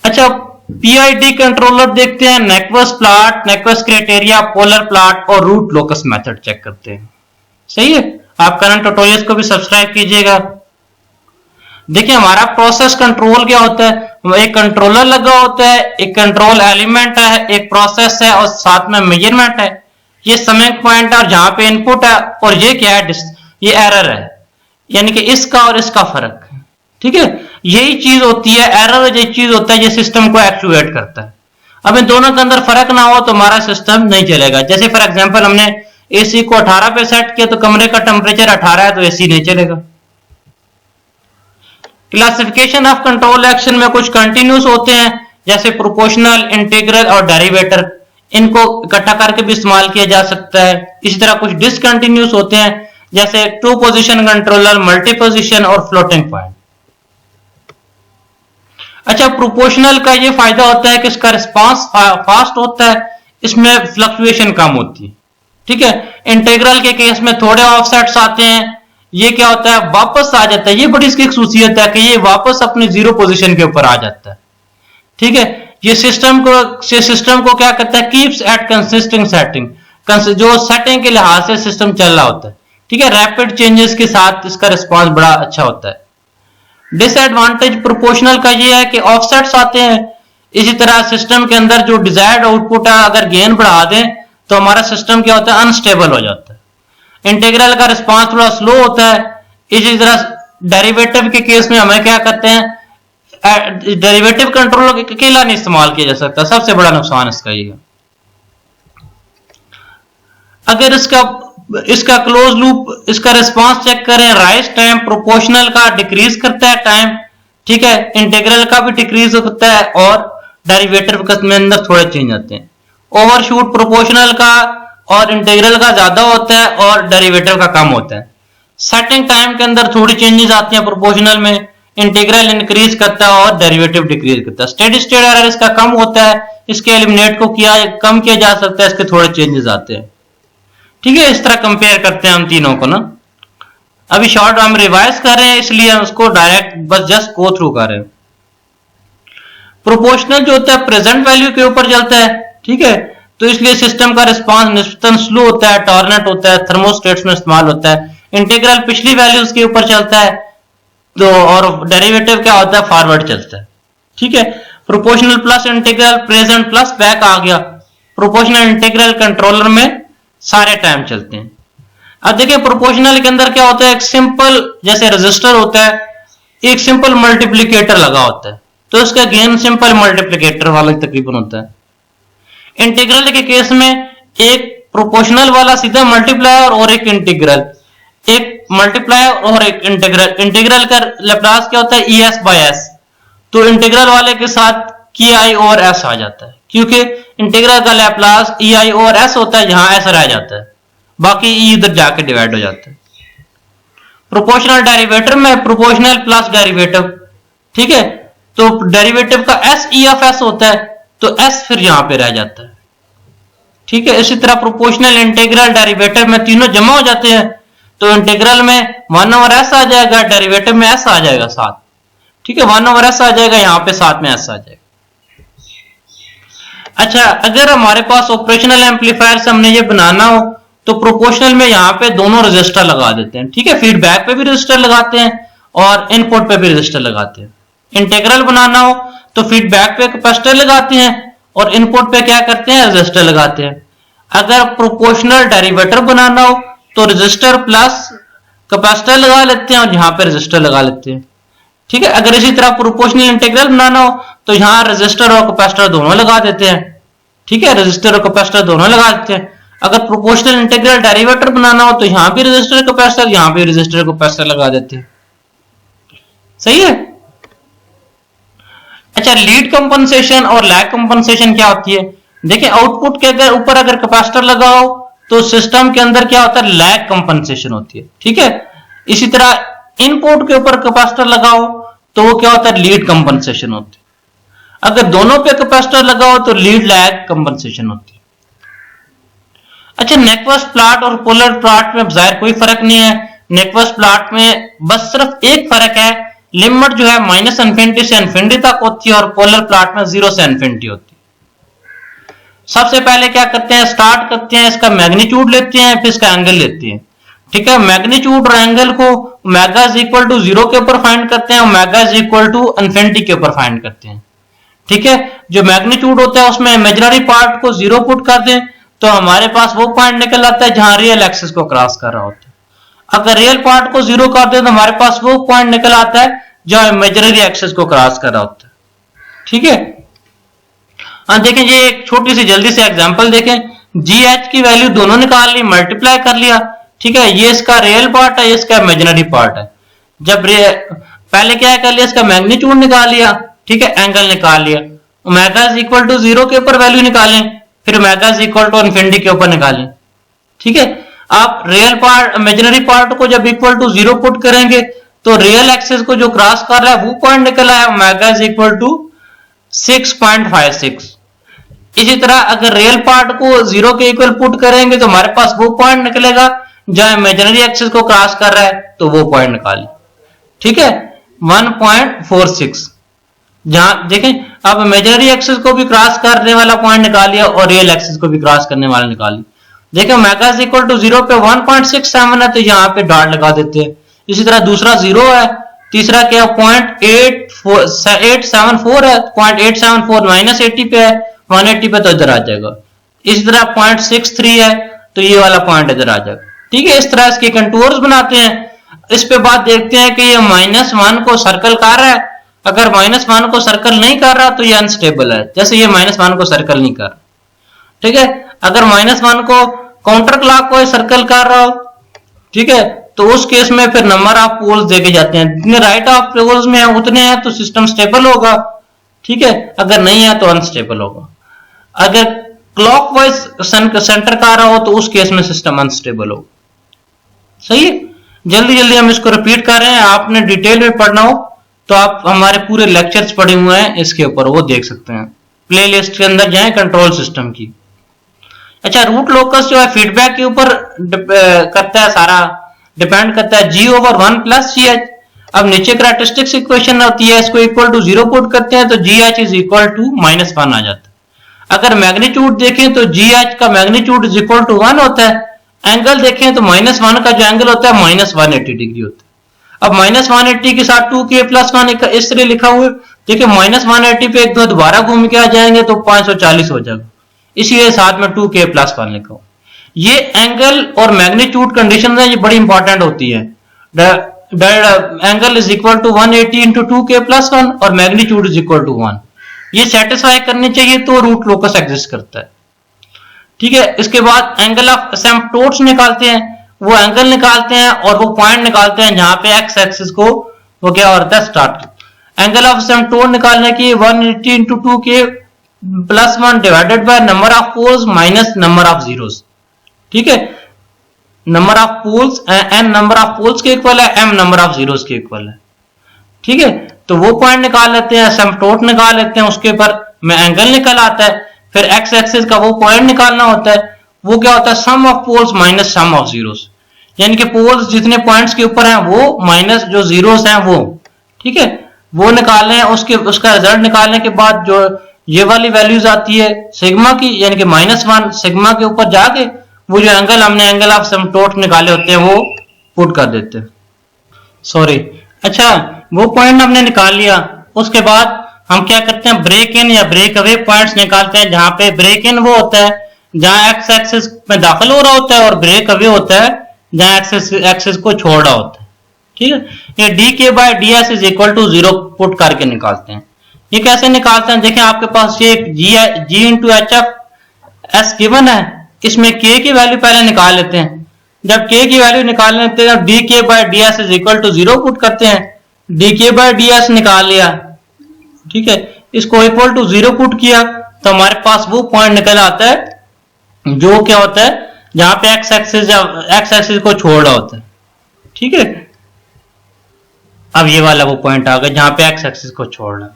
अच्छा, PID controller देखते हैं, नेक्वस प्लॉट, नेक्वस क्राइटेरिया, पोलर प्लॉट और रूट लोकस मेथड चेक करते हैं। सही है, आप करंट ट्यूटोरियल्स को भी सब्सक्राइब कीजिएगा। देखिए हमारा प्रोसेस कंट्रोल क्या होता है, एक कंट्रोलर लगा होता है, एक कंट्रोल एलिमेंट है, एक प्रोसेस है और साथ में मेजरमेंट है, ये समिंग पॉइंट है और जहां पे इनपुट है, और ये क्या है, ये एरर है, यानी कि इसका और इसका फर्क। ठीक है, यही चीज होती है एरर, यही चीज होता है ये सिस्टम को एक्चुएट करता है। अब इन दोनों के अंदर फर्क ना हो तो हमारा सिस्टम नहीं चलेगा। जैसे फॉर एग्जांपल हमने एसी को 18 पे सेट किया तो कमरे का टेम्परेचर 18 है तो एसी नहीं चलेगा। क्लासिफिकेशन ऑफ कंट्रोल एक्शन में कुछ कंटिन्यूस होते हैं जैसे प्रोपोर्शनल, इंटीग्रल और डेरिवेटर, इनको इकट्ठा करके भी इस्तेमाल किया जा सकता है। इसी तरह कुछ डिसकंटिन्यूस होते हैं जैसे two position controller, multi position और फ्लोटिंग पॉइंट। अच्छा, प्रोपोर्शनल का ये फायदा होता है कि इसका रिस्पांस फास्ट होता है, इसमें फ्लक्चुएशन कम होती है। ठीक है, इंटीग्रल के केस में थोड़े ऑफसेट्स आते हैं, ये क्या होता है, वापस आ जाता है, ये बड़ी इसकी खासियत है कि ये वापस अपनी जीरो पोजीशन के ऊपर आ जाता है। ठीक है, ये सिस्टम को क्या करता है, कीप्स एट कंसिस्टेंट सेटिंग, जो सेटिंग के लिहाज से सिस्टम चल रहा होता है। ठीक है, रैपिड चेंजेस के साथ इसका रिस्पांस बड़ा अच्छा होता है। डिसएडवांटेज प्रोपोर्शनल का ये है कि ऑफसेट्स आते हैं, इसी तरह सिस्टम के अंदर जो डिजायर्ड आउटपुट है अगर गेन बढ़ा दें तो हमारा सिस्टम क्या होता है, अनस्टेबल हो जाता है। इंटीग्रल का रिस्पांस थोड़ा स्लो होता है। इसी तरह डेरिवेटिव के केस में हमें क्या करते हैं, डेरिवेटिव कंट्रोल अकेला नहीं इस्तेमाल किया जा सकता, सबसे बड़ा नुकसान इसका ये है। अगर इसका क्लोज लूप, इसका रिस्पांस चेक करें, राइज टाइम प्रोपोर्शनल का डिक्रीज करता है टाइम। ठीक है, इंटीग्रल का भी डिक्रीज होता है और डेरिवेटिव के अंदर थोड़े चेंज आते हैं। ओवरशूट प्रोपोर्शनल का और इंटीग्रल का ज्यादा होता है और डेरिवेटिव का कम होता है। सेटिंग टाइम के अंदर थोड़ी चेंजेस आती हैं प्रोपोर्शनल में, इंटीग्रल इंक्रीज करता है और डेरिवेटिव डिक्रीज करता है। स्टेडी स्टेट एरर इसका कम होता है, इसके एलिमिनेट को कम किया जा सकता है, इसके थोड़े चेंजेस आते हैं। ठीक है, इस तरह कंपेयर करते हैं हम तीनों को ना। अभी शॉर्ट हम रिवाइज कर रहे हैं इसलिए हम उसको डायरेक्ट बस जस्ट गो थ्रू कर रहे हैं। प्रोपोर्शनल जो होता है प्रेजेंट वैल्यू के ऊपर चलता है। ठीक है, तो इसलिए सिस्टम का रिस्पांस निस्बतन स्लो होता है, टॉर्नेट होता है, थर्मोस्टेट्स में इस्तेमाल होता है। इंटीग्रल पिछली वैल्यूज के ऊपर चलता है तो, और डेरिवेटिव क्या होता है, फॉरवर्ड चलता है। ठीक है, proportional plus integral, present plus back आ गया। प्रोपोर्शनल इंटीग्रल कंट्रोलर में सारे टाइम चलते हैं। अब देखिए प्रोपोर्शनल के अंदर क्या होता है, एक सिंपल जैसे रजिस्टर होता है, एक सिंपल मल्टीप्लिकेटर लगा होता है, तो इसका गेन सिंपल मल्टीप्लिकेटर वाला तकरीबन होता है। इंटीग्रल के केस में एक प्रोपोर्शनल वाला सीधा मल्टीप्लायर और एक इंटीग्रल, एक मल्टीप्लायर और एक इंटीग्रल। इंटीग्रल का लैप्लास क्या होता है, ई एस बाय एस, तो इंटीग्रल वाले के साथ की आई और एस आ जाता है, क्योंकि इंटीग्रल का लैप्लास ई आई और एस होता है, यहां एस रह जाता है, बाकी ई उधर जाके डिवाइड हो जाता है। प्रोपोर्शनल डेरिवेटिव में प्रोपोर्शनल प्लस डेरिवेटिव। ठीक है, तो डेरिवेटिव का एस ई ऑफ एस होता है, तो एस फिर यहां पे रह जाता है। ठीक है, इसी तरह प्रोपोर्शनल, इंटीग्रल, डेरिवेटिव में तीनों जमा हो जाते हैं, तो इंटीग्रल में 1 ओवर एस आ जाएगा, डेरिवेटिव में एस आ जाएगा साथ। ठीक है, 1 ओवर एस आ जाएगा, यहां पे साथ में एस आ जाएगा। अच्छा, अगर हमारे पास ऑपरेशनल एम्पलीफायर से हमने ये बनाना हो तो प्रोपोर्शनल में यहां पे दोनों रजिस्टर लगा देते हैं। ठीक है, फीडबैक पे भी रजिस्टर लगाते हैं और इनपुट पे भी रजिस्टर लगाते हैं। इंटीग्रल बनाना हो तो फीडबैक पे कैपेसिटर लगाते हैं और इनपुट पे क्या करते हैं, रजिस्टर लगाते हैं। अगर प्रोपोर्शनल डेरिवेटर बनाना हो तो रजिस्टर प्लस कैपेसिटर लगा लेते हैं और यहां पे रजिस्टर लगा लेते हैं। ठीक है, अगर इसी तरह प्रोपोर्शनल इंटीग्रल बनाना हो तो यहां रजिस्टर और कैपेसिटर दोनों लगा देते हैं। ठीक है, रजिस्टर और कैपेसिटर दोनों लगा देते हैं। अगर प्रोपोर्शनल इंटीग्रल डेरिवेटर बनाना हो तो यहां भी रजिस्टर कैपेसिटर, यहां भी रजिस्टर कैपेसिटर लगा देते हैं। सही है। अच्छा, लीड कंपनसेशन और लैग कंपनसेशन क्या होती है? देखिए, आउटपुट के ऊपर अगर कैपेसिटर लगा हो तो सिस्टम के अंदर क्या होता है, लैग कंपनसेशन होती है। ठीक है, इसी तरह इनपुट के ऊपर कैपेसिटर लगा हो तो वो क्या होता है, लीड कंपनसेशन होती है। अगर दोनों पे कैपेसिटर लगा हो तो लीड लैग कंपनसेशन होती है। अच्छा, नेक्वस प्लॉट और पोलर प्लॉट में जाहिर कोई फर्क नहीं है। नेक्वस प्लॉट में बस सिर्फ एक फर्क है, लिमिट जो है माइनस इन्फिनिटी से इन्फिनिटी तक होती है और पोलर प्लॉट में 0 से इन्फिनिटी होती है। सबसे पहले क्या करते हैं, स्टार्ट करते हैं, इसका मैग्नीट्यूड लेते हैं, फिर इसका एंगल लेते हैं। ठीक है, मैग्नीट्यूड और एंगल को ओमेगा इज इक्वल टू 0 के ऊपर फाइंड करते हैं, omega is equal to infinity के ऊपर फाइंड करते हैं। ठीक है, जो मैग्नीट्यूड होता है उसमें इमेजिनरी पार्ट को 0 पुट कर दें तो हमारे पास वो पॉइंट निकल आता है जहां रियल एक्सिस को क्रॉस कर रहा होता है। अगर रियल पार्ट को 0 कर दें तो हमारे पास वो पॉइंट निकल आता है जो इमेजिनरी एक्सिस को क्रॉस कर रहा होता है। ठीक है, हाँ देखें, ये एक छोटी सी जल्दी से एग्जांपल देखें। जी एच की वैल्यू दोनों निकाल ली, मल्टीप्लाई कर लिया। ठीक है, ये इसका रियल पार्ट है, ये इसका इमेजिनरी पार्ट है। जब पहले क्या कर लिया, इसका मैग्नीट्यूड निकाल लिया। ठीक है, एंगल निकाल लिया, ओमेगा इज इक्वल टू 0 के ऊपर वैल्यू निकालें, फिर omega is equal to infinity के ऊपर निकालें। ठीक है, आप रियल पार्ट इमेजिनरी पार्ट को जब इक्वल टू 0 पुट करेंगे तो रियल एक्सिस को जो क्रॉस कर रहा है वो पॉइंट निकला है ओमेगा इज इक्वल टू 6.56। इसी तरह अगर रियल पार्ट को 0 के इक्वल पुट करेंगे तो हमारे पास वो पॉइंट निकलेगा जहां इमेजिनरी एक्सिस को क्रॉस कर रहा है, तो वो पॉइंट निकालें। ठीक है, 1.46। जहां देखें, अब इमेजिनरी एक्सिस को भी क्रॉस करने वाला पॉइंट निकाल लिया और रियल एक्सिस को भी क्रॉस करने वाला निकाल लिया। देखिए ओमेगा इज इक्वल टू 0 पे 1.67 है तो यहाँ पे डॉट लगा देते हैं। इसी तरह दूसरा 0 है, तीसरा क्या 0.874 है, 0.874 माइनस 80 पे है, 180 पे तो इधर आ जाएगा। इसी तरह 0.63 है तो ये वाला पॉइंट इधर आ जाएगा। ठीक है, इस तरह इसके कंटूर्स बनाते हैं। इस पे बात देखते हैं कि ये -1 को सर्कल कर रहा है। अगर -1 को सर्कल नहीं कर रहा तो ये अनस्टेबल है, जैसे ये -1 को सर्कल नहीं कर रहा। ठीक है, अगर -1 को काउंटर क्लॉकवाइज सर्कल कर रहा हो, ठीक है, तो उस केस में फिर नंबर ऑफ पोल्स देखे जाते हैं, जितने राइट ऑफ पोल्स में है उतने हैं तो सिस्टम स्टेबल होगा। ठीक है, अगर नहीं है तो अनस्टेबल होगा। अगर क्लॉकवाइज सेंटर कर रहा हो तो उस केस में सिस्टम अनस्टेबल होगा। सही है, जल्दी जल्दी हम इसको रिपीट कर रहे हैं। आपने डिटेल में पढ़ना हो तो आप हमारे पूरे लेक्चर्स पढ़े हुए हैं इसके ऊपर, वो देख सकते हैं। प्लेलिस्ट के अंदर जाएं कंट्रोल सिस्टम की। अच्छा, रूट लोकस जो है फीडबैक के ऊपर करता है, सारा डिपेंड करता है g/1 प्लस जी एच। अब नीचे कैरेक्टरिस्टिक्स इक्वेशन होती है, इसको इक्वल टू 0 पुट करते हैं तो G H is equal to -1 आ जाता है। अगर मैग्नीट्यूड देखें तो जी एच का मैग्नीट्यूड इज इक्वल टू 1 होता है। एंगल देखें तो -1 का जो एंगल होता है -180 डिग्री होता है। अब -180 के साथ 2k+1 इस तरह लिखा हुआ है। देखिए -180 पे एक दो दोबारा घूम के आ जाएंगे तो 540 हो जाएगा, इसीलिए साथ में 2k+1 लिखा हुआ। ये एंगल और मैग्नीट्यूड कंडीशन है, ये बड़ी इंपॉर्टेंट होती है। Angle is equal to 180 into 2k+1 और मैग्नीट्यूड इज इक्वल टू 1। ये सेटिस्फाई करनी चाहिए तो रूट लोकस एग्जिस्ट करता है। ठीक है, इसके बाद एंगल ऑफ एसिम्पटोट्स निकालते हैं, वो एंगल निकालते हैं और वो पॉइंट निकालते हैं जहां पे एक्स एक्सिस को वो क्या होता है स्टार्ट। एंगल ऑफ एसिम्पटोट निकालने की 180 into 2k+1 divided by number of poles minus number of zeros. ठीक है, number of poles n number of poles के इक्वल है, m नंबर ऑफ जीरोस के इक्वल है। ठीक है, तो वो पॉइंट निकाल लेते हैं, एसिम्पटोट निकाल लेते हैं, उसके ऊपर में एंगल निकल आता है। फिर एक्स एक्सिस का वो पॉइंट निकालना होता है, वो क्या होता है sum of poles minus sum of zeros, यानी कि पोल्स जितने पॉइंट्स के ऊपर हैं वो माइनस जो जीरोस हैं वो। ठीक है, वो निकालने हैं, उसका रिजल्ट निकालने के बाद जो ये वाली वैल्यूज आती है सिग्मा की, यानी कि -1 सिग्मा के ऊपर जाके वो जो एंगल हमने एंगल ऑफ एसिम्पटोट निकाले होते हैं वो पुट कर देते हैं। सॉरी, अच्छा वो पॉइंट हमने निकाल लिया, उसके बाद हम क्या करते हैं ब्रेक इन या ब्रेक अवे पॉइंट्स निकालते हैं। जहां पे ब्रेक इन वो होता है जहां एक्स एक्सिस में दाखिल हो रहा होता है और ब्रेक अवे होता है जहां एक्सिस को छोड़ रहा होता है। ठीक है, ये dk/ds is equal to 0 put करके निकालते हैं। ये कैसे निकालते हैं, देखें आपके पास ये g into H F S given है, इसमें k की वैल्यू पहले निकाल लेते हैं। जब k की वैल्यू निकाल लेते हैं dk/ds is equal to 0 put करते हैं, dk/ds निकाल लिया। ठीक है, इसको इक्वल टू 0 पुट किया तो हमारे पास वो पॉइंट निकल आता है जो क्या होता है जहां पे एक्स एक्सिस को छोड़ रहा होता है। ठीक है, अब ये वाला वो पॉइंट आ गया जहां पे एक्स एक्सिस को छोड़ रहा है।